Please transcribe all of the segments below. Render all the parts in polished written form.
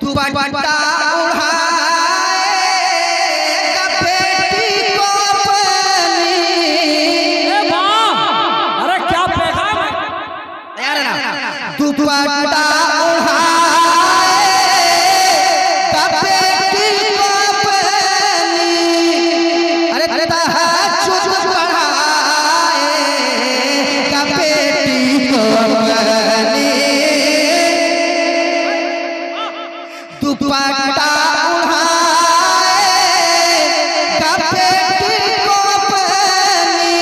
दुपट्टा उड़ाएगा बेटी को अपनी। अरे क्या पैगाम है? तैयार है ना? दुपट्टा दुपट्टा उड़ाएगा बेटी को अपनी,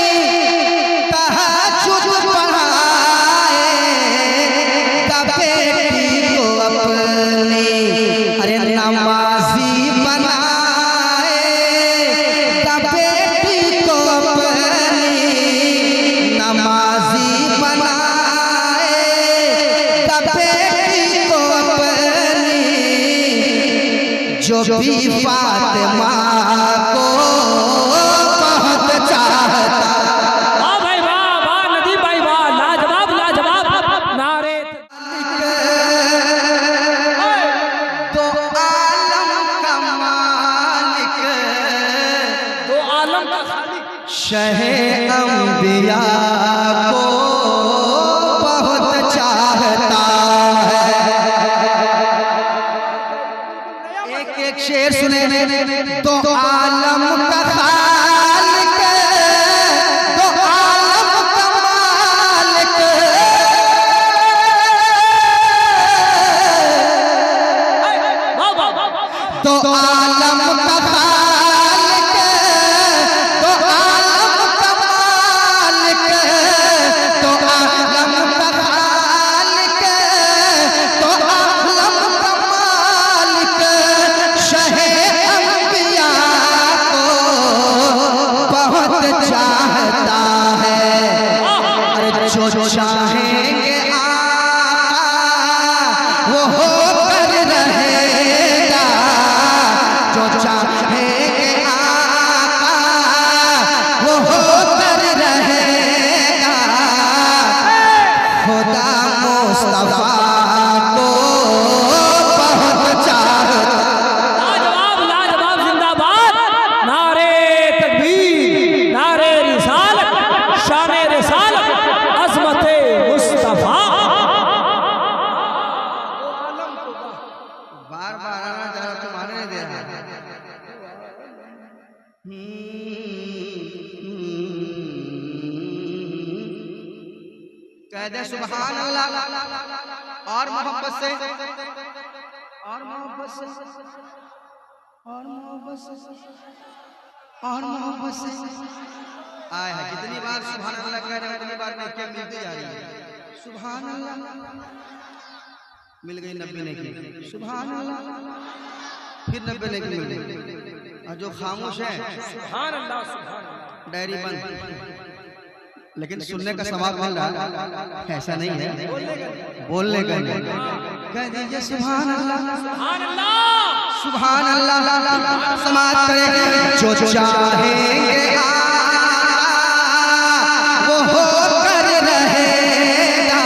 तहज्जुद पढ़ाएगा बेटी को अपनी। अरे नमाज़ी बनाएगा बेटी को अपनी, नमाज़ी बनाएगा बेटी को अपनी। जो भी फातिमा को बहुत चाहता। वाह भाई वाह, वाह नदीम भाई वाह, लाजवाब लाजवाब नारे। दो आलम का मालिक, दो आलम का खालिक, शहे अंबिया को बहुत चाहता है। एक शेर सुने, दो आलम का खालिक, दो आलम का मालिक, वाह वाह वाह, दो आलम का खालिक, दो आलम का मालिक, दो आलम का खालिक, दो आलम का मालिक, शहे अंबिया को बहुत चाहता है। अरे जो चाहेंगे आका वो होकर रहेगा, जो चाहेंगे आका वो होकर रहेगा। खुदा मुस्तफा को बहुत चाहता। लाजवाब लाजवाब जिंदाबाद, नारे तकबीर, नारे रिसालत, शान रिसालत, अज़मत मुस्तफा। बार बार आना जरा तुम्हारे नहीं दे रहा। कह दे सुभान अल्लाह और मोहब्बत से, और मोहब्बत से, और मोहब्बत से, और मोहब्बत से। आए है जितनी बार सुभान अल्लाह कह रहे हैं उतनी बार नेकियां मिलती जा रही है। सुभान अल्लाह मिल गई, 90 नेकी। सुभान अल्लाह फिर 90 नेकी मिल गई। और जो खामोश है सुभान अल्लाह सुभान अल्लाह, डायरी बंद। लेकिन सुनने का सवाब मिल रहा, ऐसा नहीं है, बोलने का नहीं। कह दीजिए सुभान अल्लाह, सुभान अल्लाह, सुभान अल्लाह। समाज करे जो चाहेंगे वो होकर रहेगा।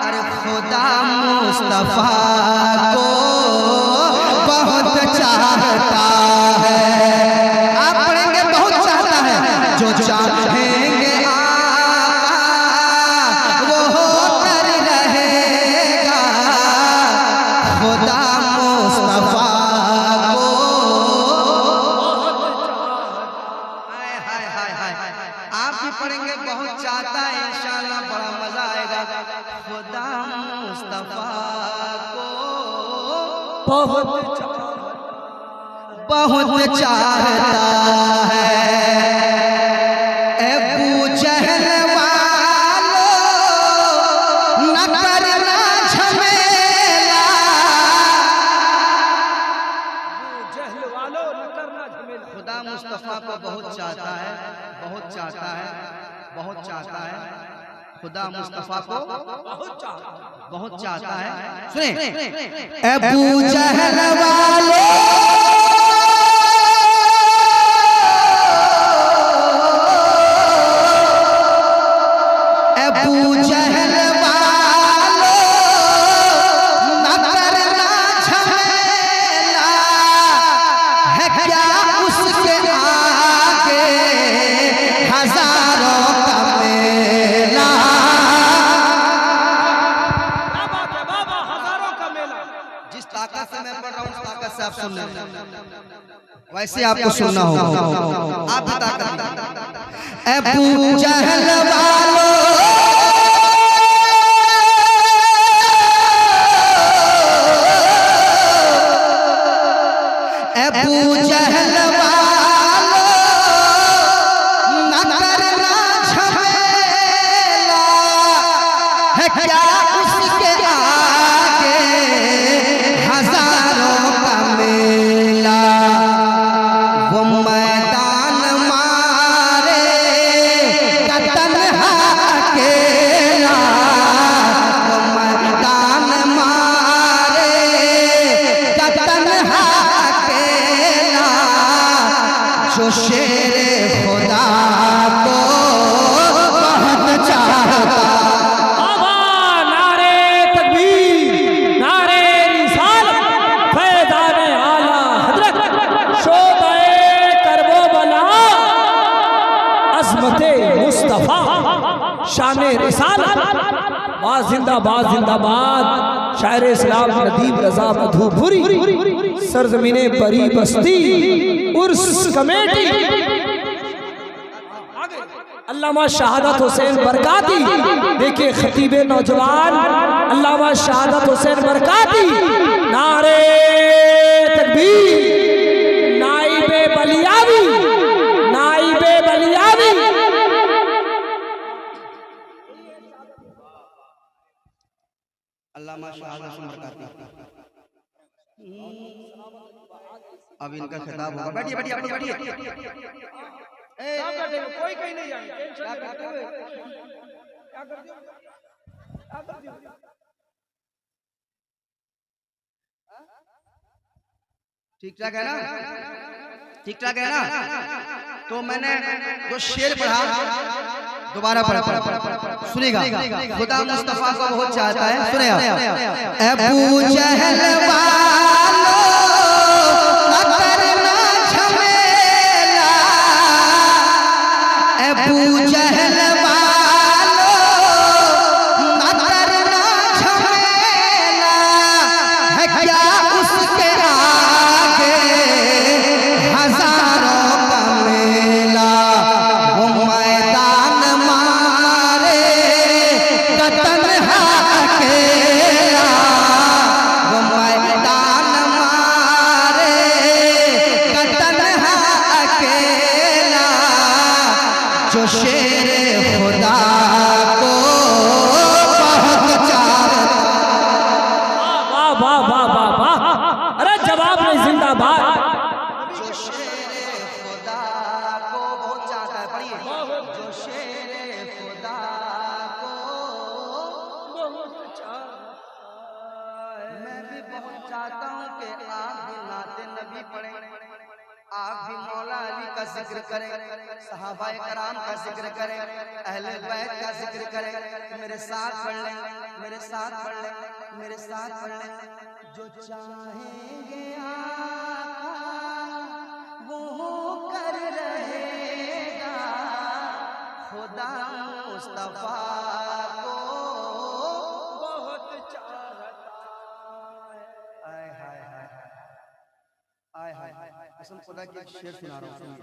अरे खुदा मुस्तफा को बहुत चाहता है। आप पढ़ेंगे बहुत चाहता है। जो चाहेंगे वो होकर रहेगा। खुदा मुस्तफा को हाय हाय हाय हाय। आप भी पढ़ेंगे बहुत चाहता है, इंशाअल्लाह बड़ा मजा आएगा। खुदा मुस्तफा को बहुत चाहता है। अबू जहल वालों न करना झमेला, जहल वालों न करना झमेला। खुदा मुस्तफा को बहुत चाहता है, बहुत चाहता है, बहुत चाहता है। खुदा मुस्तफा को बहुत चाहता है। सुने, अबू जहल वालों अबू जहल वालों से आप सुन रहे हैं वैसे आपको सुनना होगा। आप बता कर अबू जहल वालों अबू जहल वालों न करना झमेला है क्या उसके आगे हजारों का मेला। वो मैदान मारे का तन्हा अकेला, वो मैदान मारे का तन्हा अकेला, जो शेरे खुदा को बहुत चाहता। नारे तकबीर, नारे रिसालत, फैज़ान आला हज़रत, शोबे करबो बला, अज़मते मुस्तफ़ा, शान रिसालत, वाह जिंदाबाद जिंदाबाद। शायर इस्लाम नदीम रज़ा मधुपुरी, सरज़मीने परी बस्ती उर्स कमेटी, अल्लामा शहादत हुसैन बरकाती। देखिए खतीबे नौजवान अल्लामा शहादत हुसैन बरकाती, नारे तकबीर, नाइबे बलियावी, नाइबे बलियावी। अल्लामा शहादत हुसैन बरकाती। अब इनका खिताब होगा। बैठिए बैठिए आप लोग बैठिए। कोई कहीं नहीं जाएंगे, टेंशन नहीं लेते हुए क्या कर दियो, क्या कर दियो। ठीक ठाक है ना, ठीक ठाक है ना। तो मैंने जो शेर पढ़ा दोबारा पढ़ा, सुनेगा। खुदा मुस्तफा को बहुत चाहता है, सुनेगा। अबू जहल वालों न करना झमेला, अबू जहल वालों न करना झमेला, है क्या उसके आगे हजारों का मेला। वो मैदान मारे का तन्हा अकेला, वो मैदान मारे का तन्हा अकेला, जो शेरे खुदा को बहुत चाहता। वाह वाह वाह वाह वाह, अरे जवाब नहीं, जिंदाबाद। जो शेरे खुदा को बहुत चाहता है, पढ़िए। जो शेरे खुदा को बहुत चाहता है, मैं भी बहुत चाहता हूँ कि आप भी नाते नबी पढ़ें, आप भी मौला अली का जिक्र करें, सहाबाए कराम का जिक्र करें, अहले बैत का जिक्र करें। मेरे साथ पढ़ लें, मेरे साथ पढ़ लें, मेरे साथ पढ़ लें। जो चाहेंगे आका वो कर रहेगा, खुदा मुस्तफा को बहुत चाहता है। आय हाय हाय आय हाय हाय, कसम खुदा की एक शेर सुना रहा हूँ।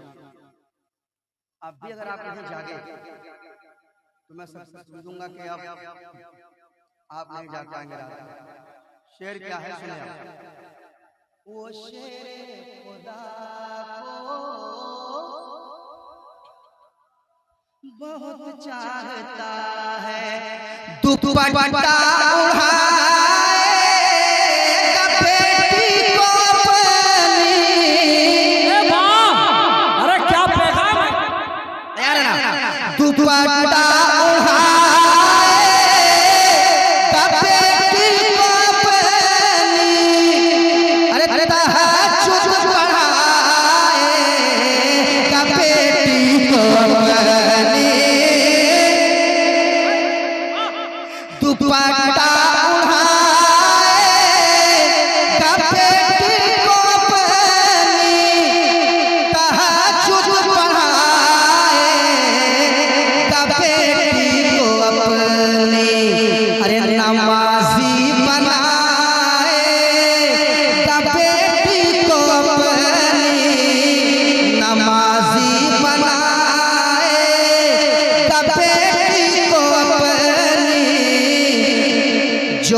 आप भी अगर आप नहीं जागे तो मैं सब दूंगा कि आप नहीं जाग पाएंगे रात में। शेर क्या है, सुनिए। वो शेर खुदा को बहुत चाहता है, दुपट्टा उड़ाएगा बेटी को अपनी। अरे क्या पैगाम है, तैयार है ना। दुपट्टा दुपट्टा उड़ा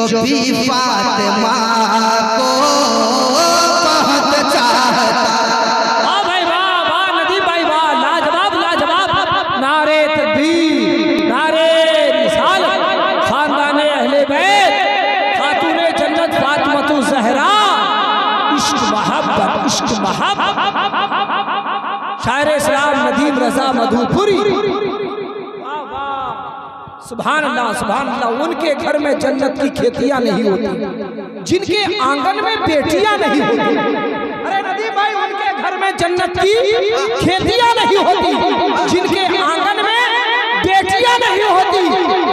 जो भी फातिमा को बहुत चाहता। वाह भाई वाह, वाह नदी भाई वाह, लाजवाब लाजवाब। नारे तकबीर, नारे रिसालत, खानदाने अहले बैत, खातूने जन्नत फातिमा ज़हरा, इश्क मोहब्बत, इश्क मोहब्बत। शायर इस्लाम नदीम रजा मधुपुरी। वाह वाह, सुभान अल्लाह सुभान अल्लाह। उनके घर में जन्नत की खेतियां नहीं होती, जिनके आंगन में बेटियां नहीं होती। अरे नदी भाई, उनके घर में जन्नत की खेतियां नहीं होती, जिनके आंगन में बेटियां नहीं होती।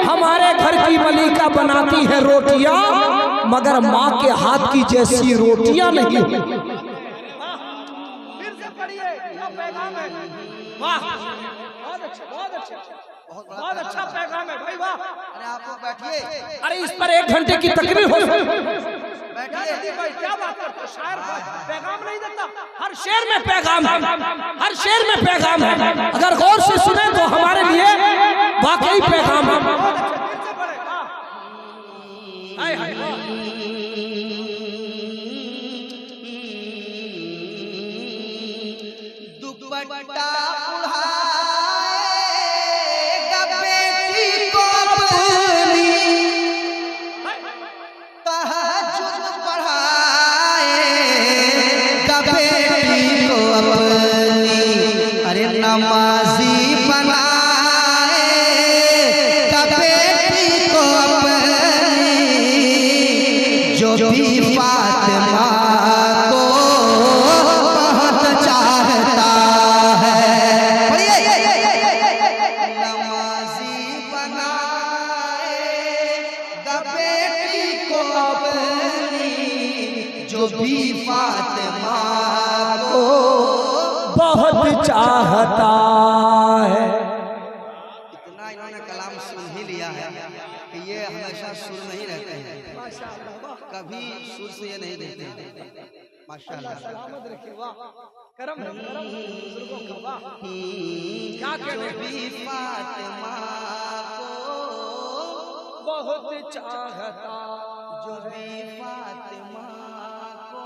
हमारे घर की मलिका बनाती है रोटियां, मगर माँ के हाथ की जैसी रोटियां नहीं होती। फिर से पढ़िए, क्या पैगाम है। वाह, बहुत अच्छा, बहुत अच्छा, बहुत अच्छा पैगाम है भाई वाह। अरे आप लोग बैठिए, अरे इस पर 1 घंटे की तकरीर हो सकती। बैठिए भाई क्या बात करते हो, शायर पैगाम नहीं देता। हर शेर में पैगाम है, हर शेर में पैगाम है। अगर गौर से सुने तो हमारे लिए वाकई पैगाम है। हाय हाय वाह। दुपट्टा उड़ाएगा बेटी को अपनी, तहज्जुद पढ़ाएगा बेटी को अपनी। अरे नमाजी बनाएगा बेटी को अपनी, जो भी फातिमा को बहुत चाहता है। नमाजी बनाएगा बेटी को अपनी, जो भी फातिमा को बहुत चाहता है। इतना इन्होंने कलाम सुन ही लिया है कि ये हमेशा सुर नहीं रहते हैं, कभी सुर से ये नहीं देते हैं। माशाअल्लाह, सलामत रखे वाह। करम करम बुजुर्गों का वाह। क्या कहने, भी फातिमा को बहुत चाहता, जो भी फातिमा को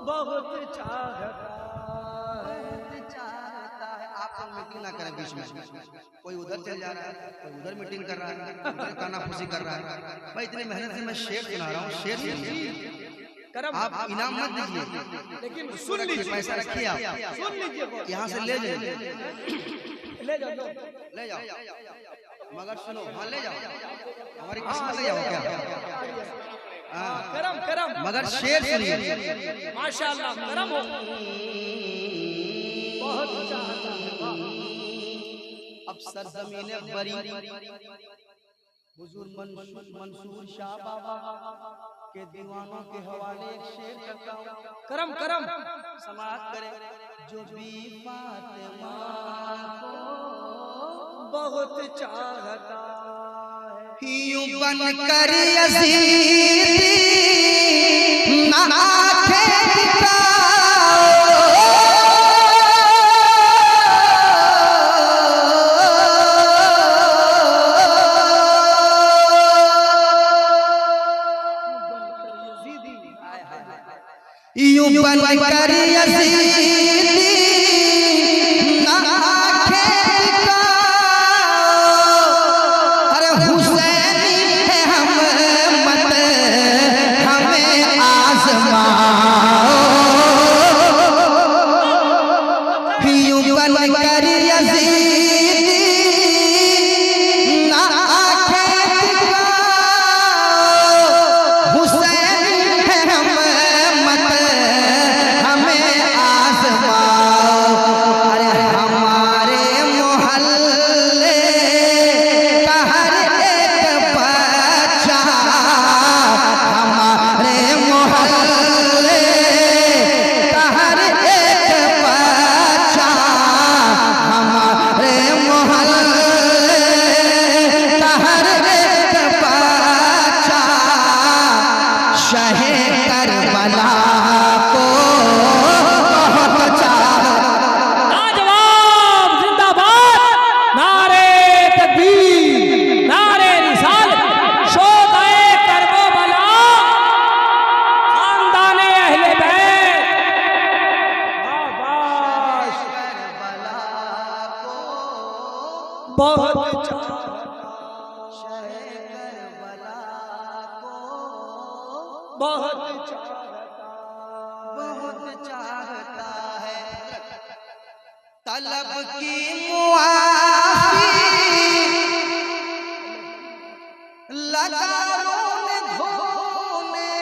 बहुत चाहता है। आप लोग मीटिंग ना करें बीच में, कोई उधर चल जा रहा है, कोई उधर मीटिंग कर रहा है, उधर कानाफूसी कर रहा है। भाई इतनी मेहनत से मैं शेर सुना रहा हूँ, शेर सुनिए। करम आप इनाम मत दीजिए, लेकिन सुन लीजिए, पैसा रखिए, आप सुन लीजिए, यहाँ से ले जाइए, ले जाओ ले जाओ, मगर सुनो, हाँ ले जाओ, हमारी किस्मत ले जाओ क्या। हाँ, करम करम, मगर शेर सुनिए। माशाअल्लाह करम हो, बहुत चाहता है वाह। अब सरजमीने बरी हुजूर मंसूर शाह बाबा के दीवानों के हवाले एक शेर करता हूँ। करम करम, समाअत करें। जो भी फातिमा को बहुत चाहता है। यूं बन कर यज़ीदी ना आंखें यूं बन कर यज़ीदी ना आंखें दिखाओ। अरे हुसैनी है हम मत हमें आज़माओ। यूं बन कर यज़ीदी ना आंखें दिखाओ। हुसैनी है हम मत हमें आज़माओ। बहुत चाहता बहुत चाहता है। तलब की मुआफी लगा रोने धोने,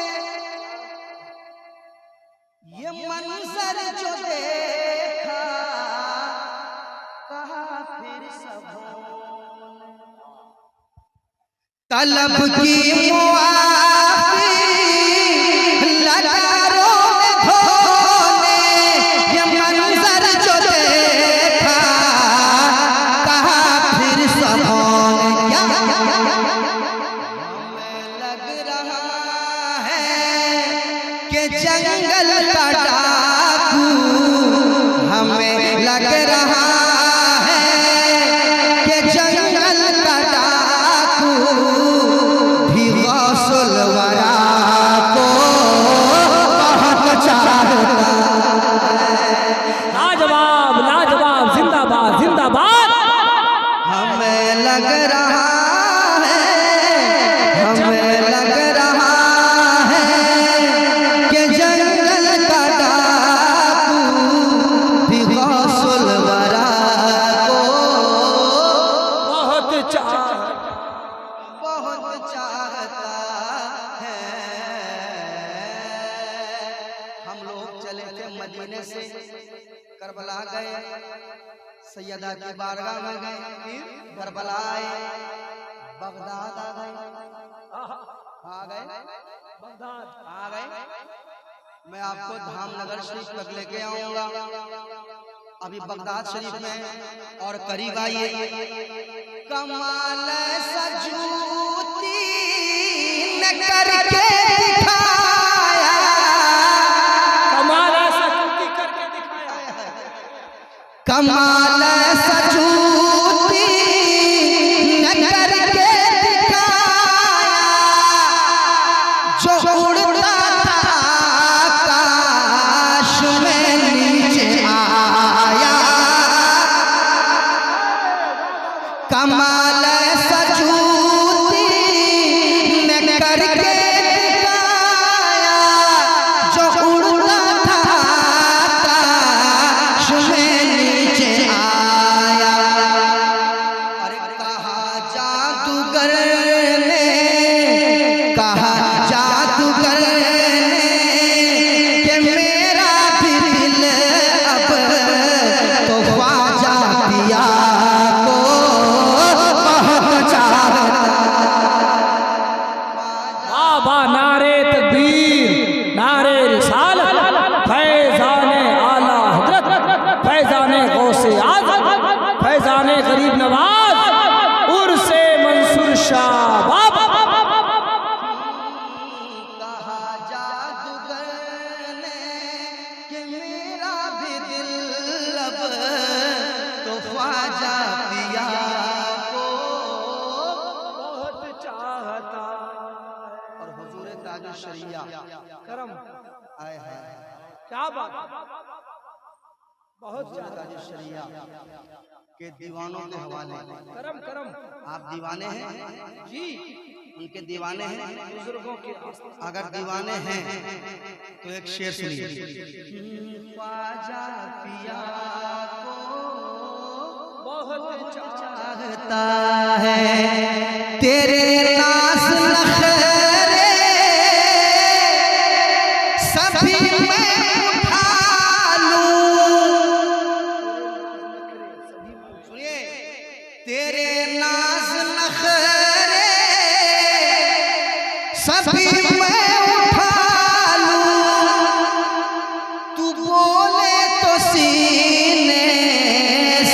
ये मंजर जो देखा कहा फिर सब तलब की मुआफी लगा रोने धोने, ये मंजर जो देखा कहा फिर सब क्या हमें लग रहा है कि जंगल का डाकू, हमें लग रहा है कि जंगल का डाकू भी गौसुल वरा को बहुत चाहता है। लाजवाब लाजवाब, जिंदाबाद जिंदाबाद। हमें लग रहा है, हमें लग रहा है कि जंगल का डाकू भी गौसुल वरा को बहुत चाहता है। हम लोग चले थे मदीने से करबला गए, सैयदा की बारगाह में गए, फिर करबला आए, बगदाद आ गए, आ गए। मैं आपको धामनगर शरीफ तक लेके आऊंगा, अभी बगदाद शरीफ में और करीब आइए। कमाल सजूती न करके दिखाया, कमाल सजूती करके दिखाया है। कमाल सजूती न करके दिखाया, जो उड़ता था आकाश में नीचे आया। कमाल सजूती न करके दिखाया, जो उड़ता था आकाश में नीचे आया। अरे कहा जादूगर ने, कहा जादूगर ने कि मेरा भी दिल अब तो ख्वाजा पिया को बहुत चाहता। बाबा नारे तकबीर, नारे रिसालत, फैजाने आला हजरत, फैजाने गौसे आज़म, फैजाने गरीब नवाज, उर्से मंसूर शाह बाबा। कहा जादूगर ने कि मेरा भी दिल अब तो ख्वाजा पिया को बहुत चाहता। और हुजूर ताजुल शरिया करम, आए हैं, क्या बात, बहुत हुजूर ताजुल शरिया के दीवानों के हवाले। करम करम आप दीवाने हैं जी, उनके दीवाने हैं। बुजुर्गों के अगर दीवाने हैं तो एक शेर सुनिए। ख्वाजा पिया को बहुत चाहता है, तेरे नाज़ नखरे सभी मैं उठा लूं। सुनिए, तेरे नाज़ नखरे सभी मैं उठा लूं, तू बोले तो सीने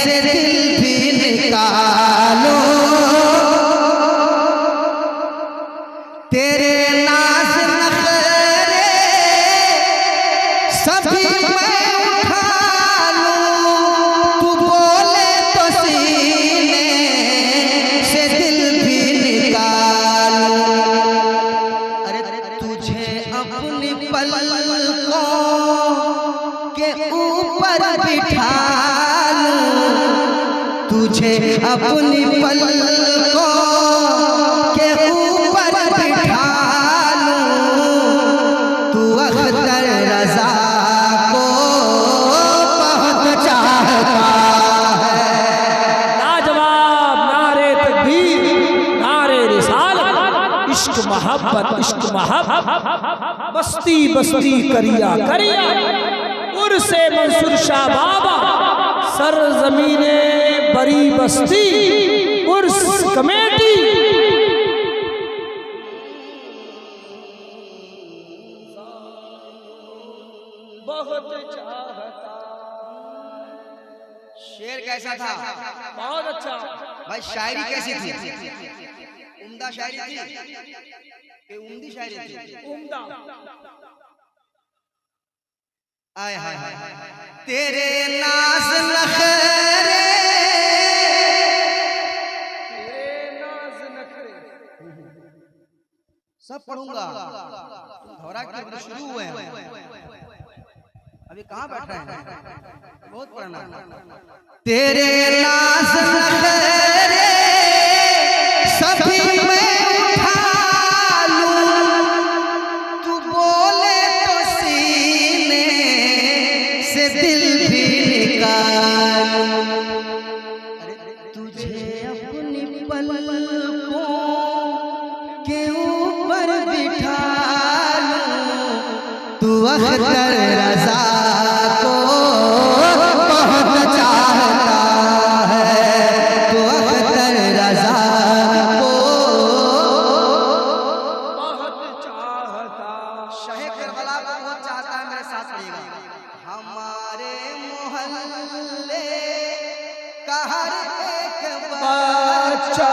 से दिल भी निकालो। तेरे नाज़ नखरे सभी मैं उठा लूं, तू बोले तो सीने से दिल भी निकालो। अरे तुझे अपनी पलकों के ऊपर बिठा लूं, तुझे अपनी पलकों के ऊपर बिठा लूं, मोहब्बत इश्क मोहब्बत बस्ती बस्ती करिया करिया उर्से मंसूर शाह बाबा सर जमीने बड़ी बस्ती उर्स कमेटी बहुत चाहता। शेर कैसा था? बहुत अच्छा भाई शायरी कैसी थी? उम्दा शायरी थी कि उम्दी शायरी थी? उम्दा। आय हाय हाय तेरे नाज नखरे सब पढ़ूंगा। धौरा के शुरू हुए हैं, अभी कहाँ बैठ रहे हैं? बहुत पढ़ना। तेरे नाज नखरे सभी मैं उठा लूं, तू बोले तो सीने से दिल भी निकालूं। तुझे अपनी पलकों के ऊपर बिठा लूं, तू अख्तर रज़ा को बहुत चाहता है, तू अख्तर रज़ा को बहुत चाहता। शाह करबला को बहुत चाहता है। मेरे साथ रहिएगा। हमारे मोहल्ले का हर एक बच्चा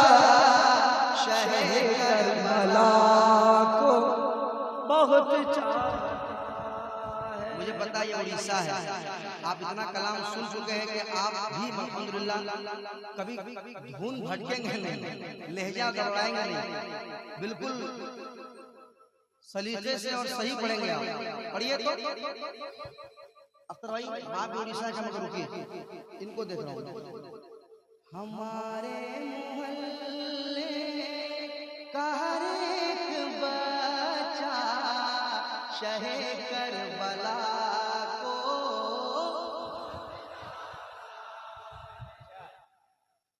शाह करबला को बहुत चाहता है। मुझे पता है ये उड़ीसा है। आप इतना कलाम सुन चुके हैं कि आप भी अल्हम्दुलिल्लाह कभी धुन भटकेंगे नहीं, लहजा गड़बड़ाएंगे नहीं, बिल्कुल सलीके से और सही पढ़ेंगे आप। पढ़िए तो अख्तर भाई, आप भी उड़ीसा का मगर रुकिए, इनको देख रहा हूँ। हमारे मोहल्ले का हर एक बच्चा शाह करबला को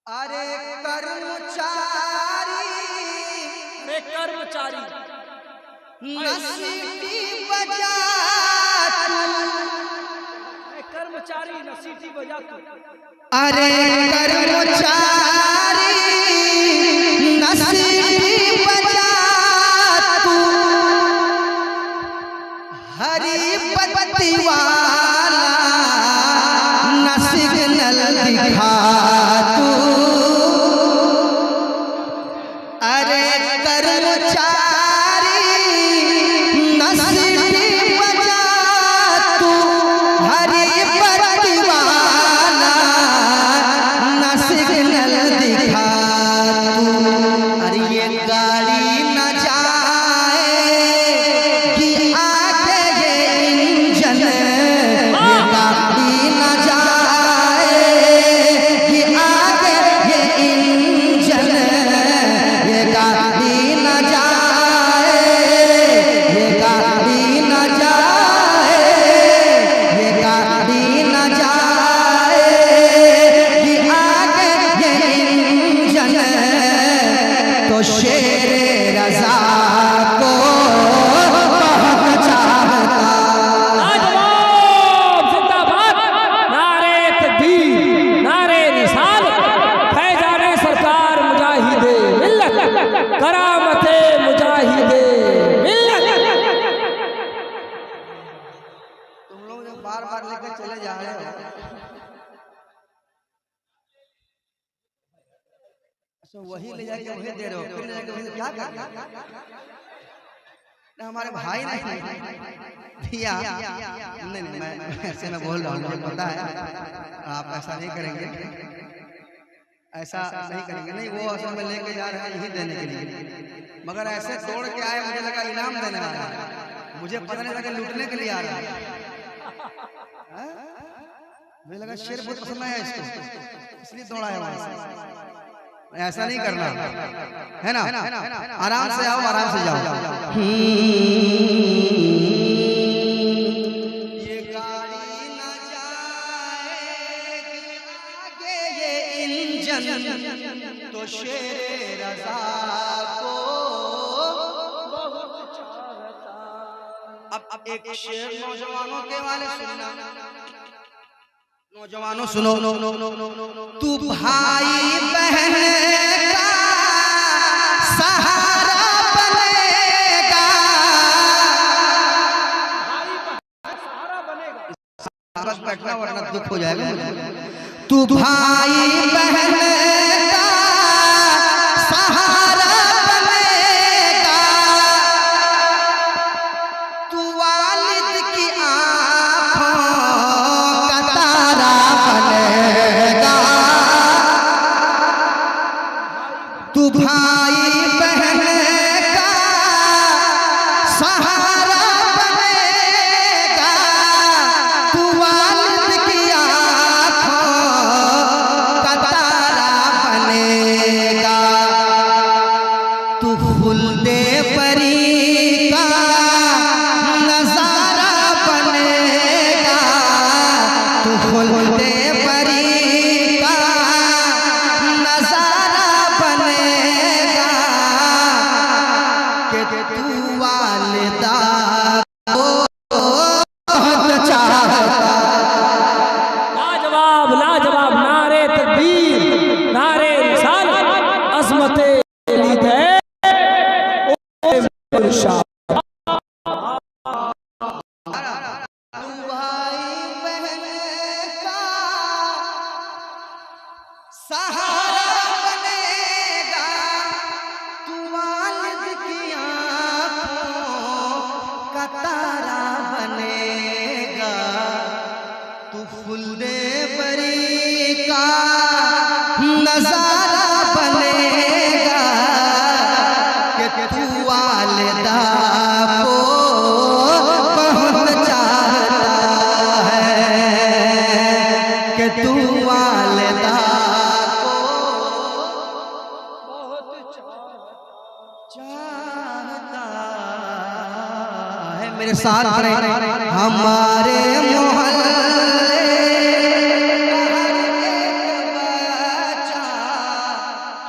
अरे कर्मचारी रे कर्मचारी नसीटी बजा रे कर्मचारी नसीटी बजा तू। अरे कर्मचारी नसीटी बजा तू, हरी पत्ती वाला न सिग्नल दिखा तू। अरे कर्मचारी नसीटी बजा तू, हरी पत्ती वाला न सिग्नल दिखा तू। अरे ये गाड़ी न जाए कि आगे ये इंजन, ये गाड़ी न जाए कि आगे ये इंजन, ये गाड़ी न जाए, ये गाड़ी न जाए, ये गाड़ी न जाए कि आगे ये इंजन, तो शेर रज़ा को बहुत चाहता। लाजवाब जिंदाबाद। नारे तकबीर नारे रिसालत फैजाने सरकार मुजाहिदे मिल्लत करामते मुजाहिदे मिल्लत। तुम लोग जो बार बार लेकर चले जा रहे हो, अच्छा वही ले जाके वही दे रहे हो, फिर ले जाके वही क्या कर? हमारे भाई नहीं भैया, नहीं नहीं मैं ऐसे में बोल रहा हूँ, मुझे पता है आप ऐसा नहीं करेंगे, ऐसा नहीं करेंगे। नहीं, वो असल में लेके जा रहे हैं यही देने के लिए, मगर ऐसे तोड़ के आए, मुझे लगा इनाम देने वाला है, मुझे पता नहीं लगा लूटने के लिए आ रहा है। मुझे लगा शेर बहुत पसंद आया इसको, इसलिए दौड़ा है वहां से। ऐसा नहीं करना है ना, आराम से आओ, आराम से जाओ। ये गाड़ी न जाएगी आगे ये इंजन, तो शेर रज़ा को बहुत अब एक शेर नौजवानों के वाले सुनना। नौजवानों सुनो, तू भाई बहन का सहारा बनेगा, बस बैठना वरना दुख हो जाएगा मुझे। तू भाई बहन का सहारा बनेगा, तू वालिद की आँखों का तारा बनेगा, तू भाई बहन का सहारा बनेगा, तू वालिद की आँखों का तारा बनेगा, तू खुल्दे परी का नजारा बनेगा, तू खुल्दे परी का नजारा बनेगा, कि तू वालिदा को बहुत चाहता। लाजवाब लाजवाब, नारे तकबीर, नारे रिसालत, अज़मते लीद है इरशाद। तू भाई बहन का सहारा बनेगा, तू वालिद की आँखों का तारा बनेगा, तू खुल्दे बरी का नजारा बनेगा, कि तू वालिदा को बहुत चाहता है, कि तू वालिदा को बहुत चाहता है। मेरे साथ पढ़े, हमारे मोहल्ले हर एक बच्चा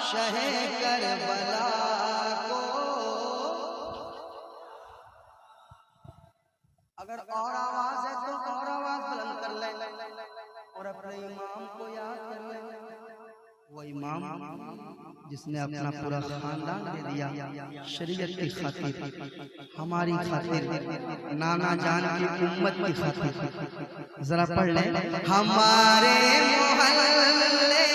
शहे करबला को। अगर और आवाज है तो और आवाज बुलंद कर ले और अपने इमाम को याद कर ले। वो इमाम जिसने अपना पूरा खानदान दे दिया शरीयत की खातिर, हमारी खातिर, नाना जान की उम्मत की खातिर। जरा पढ़ ले, हमारे मोहल्ले